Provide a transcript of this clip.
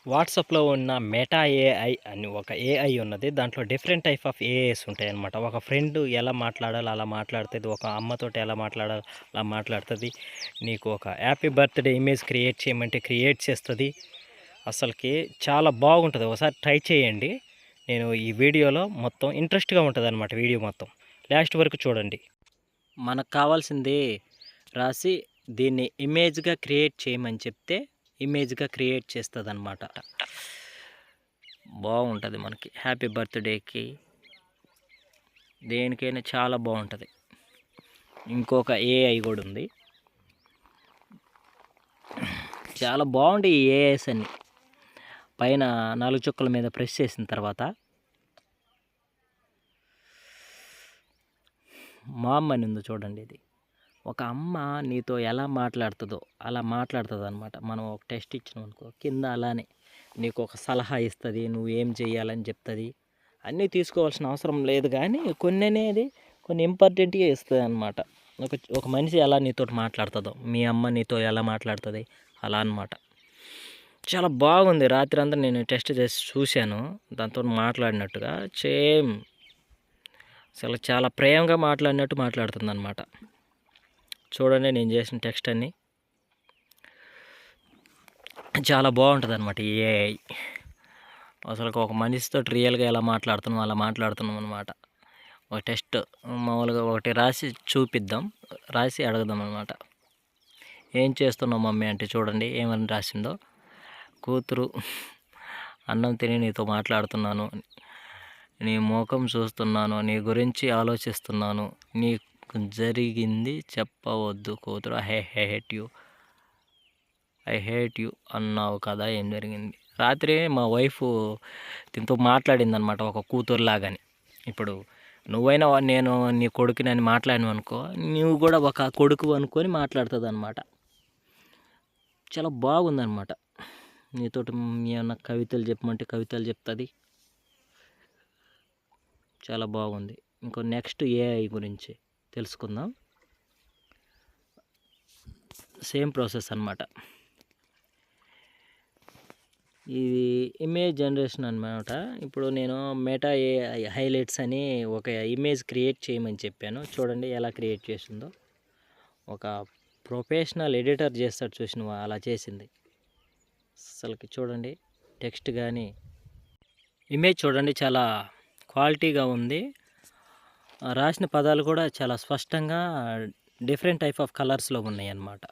వాట్సాప్‌లో ఉన్న meta AI అని ఒక ఏఐ ఉన్నది. దాంట్లో డిఫరెంట్ టైప్ ఆఫ్ ఏఐస్ ఉంటాయన్నమాట. ఒక ఫ్రెండ్ ఎలా మాట్లాడాలో అలా మాట్లాడుతది. ఒక అమ్మతోటి ఎలా మాట్లాడాలో అలా మాట్లాడుతది. నీకు ఒక హ్యాపీ బర్త్‌డే ఇమేజ్ క్రియేట్ చేయమంటే క్రియేట్ చేస్తది. అసలకి చాలా బాగుంటది. ఒకసారి ట్రై చేయండి. నేను ఈ వీడియోలో మొత్తం ఇంట్రెస్ట్‌గా ఉంటదన్నమాట వీడియో మొత్తం. లాస్ట్ వరకు చూడండి. మనకు కావాల్సింది రాసి దీన్ని ఇమేజ్‌గా క్రియేట్ చేయమని చెప్తే ఇమేజ్‌గా క్రియేట్ చేస్తదనమాట. బాగుంటది మనకి హ్యాపీ బర్త్‌డేకి దేనికైనా చాలా బాగుంటది. ఇంకొక ఏఐ కూడా ఉంది. చాలా బాగుంటాయి ఈ ఏఐస్ అన్ని. పైన 4 చుక్కల మీద ప్రెస్ చేసిన తర్వాత మా అమ్మ అని ఉంది చూడండి. ఇది ఒక అమ్మ నీతో ఎలా మాట్లాడుతుందో అలా మాట్లాడుతుందన్నమాట. మనం ఒక టెస్ట్ ఇచ్చినాం అనుకో, కింద అలానే నీకు ఒక సలహా ఇస్తుంది, నువ్వు ఏం చేయాలని చెప్తుంది. అన్నీ తీసుకోవాల్సిన అవసరం లేదు, కానీ కొన్ని ఇంపార్టెంట్గా ఇస్తుంది అనమాట. ఒక మనిషి ఎలా నీతో మాట్లాడుతుందో, మీ అమ్మ నీతో ఎలా మాట్లాడుతుంది అలా అనమాట. చాలా బాగుంది. రాత్రి అంతా నేను టెస్ట్ చేసి చూశాను, దాంతో మాట్లాడినట్టుగా సేమ్ అసలు చాలా ప్రేమగా మాట్లాడినట్టు మాట్లాడుతుంది అనమాట. చూడండి నేను చేసిన టెక్స్ట్ అన్నీ చాలా బాగుంటుంది అనమాట. ఏఐ అసలు ఒక మనిషితో రియల్గా ఎలా మాట్లాడుతున్నాం అలా మాట్లాడుతున్నాం అనమాట. ఒక టెస్ట్ మామూలుగా ఒకటి రాసి చూపిద్దాం, రాసి అడుగుదాం అనమాట. ఏం చేస్తున్నావు మమ్మీ అంటే చూడండి ఏమని రాసిందో. కూతురు అన్నం తిని నీతో మాట్లాడుతున్నాను, నీ ముఖం చూస్తున్నాను, నీ గురించి ఆలోచిస్తున్నాను, నీకు జరిగింది చెప్పవద్దు కూతురు, ఐ హేట్ యూ అన్నావు కదా, ఏం జరిగింది. రాత్రి మా వైఫ్ దీంతో మాట్లాడింది అనమాట, ఒక కూతురులాగాని. ఇప్పుడు నువ్వైనా నేను నీ కొడుకుని అని మాట్లాడినావు అనుకో, నువ్వు కూడా ఒక కొడుకు అనుకొని మాట్లాడుతుంది అనమాట. చాలా బాగుందన్నమాట. నీతోటి ఏమన్నా కవితలు చెప్పమంటే కవితలు చెప్తుంది. చాలా బాగుంది. ఇంకో నెక్స్ట్ ఏఐ గురించి తెలుసుకుందాం. సేమ్ ప్రాసెస్ అన్నమాట. ఇది ఇమేజ్ జనరేషన్ అన్నమాట. ఇప్పుడు నేను మెటా ఏఐ హైలైట్స్ అని ఒక ఇమేజ్ క్రియేట్ చేయమని చెప్పాను. చూడండి ఎలా క్రియేట్ చేసిందో. ఒక ప్రొఫెషనల్ ఎడిటర్ చేస్తాడు చూసినవా, అలా చేసింది. అసలుకి చూడండి టెక్స్ట్ కానీ ఇమేజ్ చూడండి చాలా క్వాలిటీగా ఉంది. రాసిన పదాలు కూడా చాలా స్పష్టంగా డిఫరెంట్ టైప్ ఆఫ్ కలర్స్లో ఉన్నాయి అన్నమాట.